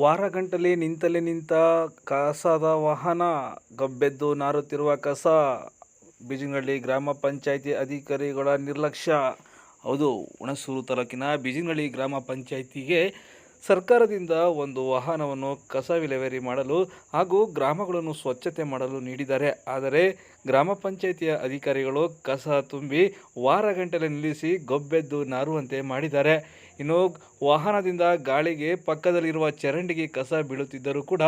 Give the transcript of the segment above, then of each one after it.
ವಾರಗಟ್ಟಲೆ ನಿಂತಲ್ಲೇ ನಿಂತ ಕಸದ ವಾಹನ ಗಬ್ಬೆದ್ದು ನಾರುತ್ತಿರುವ ಕಸ ಬೀಜನಹಳ್ಳಿ ಗ್ರಾಮ ಪಂಚಾಯಿತಿ ಅಧಿಕಾರಿಗಳ ನಿರ್ಲಕ್ಷ್ಯ. ಹೌದು, ಹುಣಸೂರು ತಾಲೂಕಿನ ಬೀಜನಹಳ್ಳಿ ಗ್ರಾಮ ಪಂಚಾಯಿತಿಗೆ ಸರ್ಕಾರದಿಂದ ಒಂದು ವಾಹನವನ್ನು ಕಸ ವಿಲೇವಾರಿ ಮಾಡಲು ಹಾಗೂ ಗ್ರಾಮಗಳನ್ನು ಸ್ವಚ್ಛತೆ ಮಾಡಲು ನೀಡಿದ್ದಾರೆ. ಆದರೆ ಗ್ರಾಮ ಪಂಚಾಯಿತಿಯ ಅಧಿಕಾರಿಗಳು ಕಸ ತುಂಬಿ ವಾರಗಟ್ಟಲೆ ನಿಲ್ಲಿಸಿ ಗೊಬ್ಬೆದ್ದು ನಾರುವಂತೆ ಮಾಡಿದ್ದಾರೆ. ಇನ್ನು ವಾಹನದಿಂದ ಗಾಳಿಗೆ ಪಕ್ಕದಲ್ಲಿರುವ ಚರಂಡಿಗೆ ಕಸ ಬೀಳುತ್ತಿದ್ದರೂ ಕೂಡ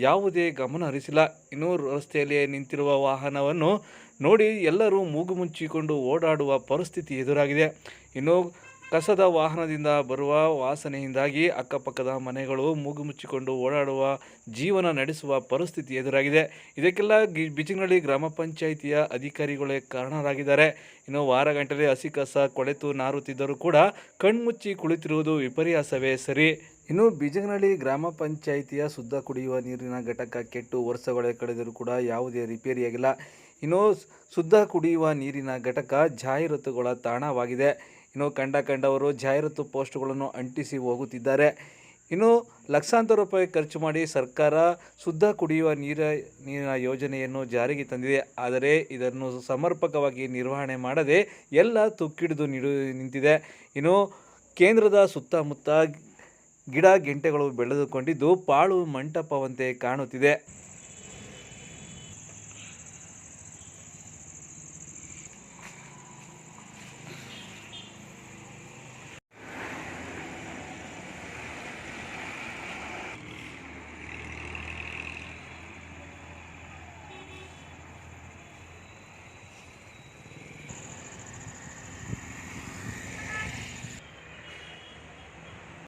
ಯಾವುದೇ ಗಮನ ಹರಿಸಿಲ್ಲ. ಇನ್ನು ರಸ್ತೆಯಲ್ಲಿ ನಿಂತಿರುವ ವಾಹನವನ್ನು ನೋಡಿ ಎಲ್ಲರೂ ಮೂಗು ಮುಚ್ಚಿಕೊಂಡು ಓಡಾಡುವ ಪರಿಸ್ಥಿತಿ ಎದುರಾಗಿದೆ. ಇನ್ನು ಕಸದ ವಾಹನದಿಂದ ಬರುವ ವಾಸನೆಯಿಂದಾಗಿ ಅಕ್ಕಪಕ್ಕದ ಮನೆಗಳು ಮೂಗು ಮುಚ್ಚಿಕೊಂಡು ಓಡಾಡುವ ಜೀವನ ನಡೆಸುವ ಪರಿಸ್ಥಿತಿ ಎದುರಾಗಿದೆ. ಇದಕ್ಕೆಲ್ಲ ಬೀಜನಹಳ್ಳಿ ಗ್ರಾಮ ಪಂಚಾಯಿತಿಯ ಅಧಿಕಾರಿಗಳೇ ಕಾರಣರಾಗಿದ್ದಾರೆ. ಇನ್ನು ವಾರಗಟ್ಟಲೆ ಹಸಿ ಕಸ ಕೊಳೆತು ನಾರುತ್ತಿದ್ದರೂ ಕೂಡ ಕಣ್ಮುಚ್ಚಿ ಕುಳಿತಿರುವುದು ವಿಪರ್ಯಾಸವೇ ಸರಿ. ಇನ್ನು ಬೀಜನಹಳ್ಳಿ ಗ್ರಾಮ ಪಂಚಾಯಿತಿಯ ಶುದ್ಧ ಕುಡಿಯುವ ನೀರಿನ ಘಟಕ ಕೆಟ್ಟು ವರ್ಷಗಳೇ ಕಳೆದರೂ ಕೂಡ ಯಾವುದೇ ರಿಪೇರಿಯಾಗಿಲ್ಲ. ಇನ್ನು ಶುದ್ಧ ಕುಡಿಯುವ ನೀರಿನ ಘಟಕ ಜಾಹೀರಾತುಗಳ ತಾಣವಾಗಿದೆ. ಇನ್ನು ಕಂಡವರು ಜಾಹೀರಾತು ಪೋಸ್ಟ್ಗಳನ್ನು ಅಂಟಿಸಿ ಹೋಗುತ್ತಿದ್ದಾರೆ. ಇನ್ನು ಲಕ್ಷಾಂತರ ರೂಪಾಯಿ ಖರ್ಚು ಮಾಡಿ ಸರ್ಕಾರ ಶುದ್ಧ ಕುಡಿಯುವ ನೀರಿನ ಯೋಜನೆಯನ್ನು ಜಾರಿಗೆ ತಂದಿದೆ. ಆದರೆ ಇದನ್ನು ಸಮರ್ಪಕವಾಗಿ ನಿರ್ವಹಣೆ ಮಾಡದೆ ಎಲ್ಲ ತುಕ್ಕಿಡಿದು ನಿಂತಿದೆ. ಇನ್ನು ಕೇಂದ್ರದ ಸುತ್ತಮುತ್ತ ಗಿಡ ಗೆಂಟೆಗಳು ಬೆಳೆದುಕೊಂಡಿದ್ದು ಪಾಳು ಮಂಟಪವಂತೆ ಕಾಣುತ್ತಿದೆ.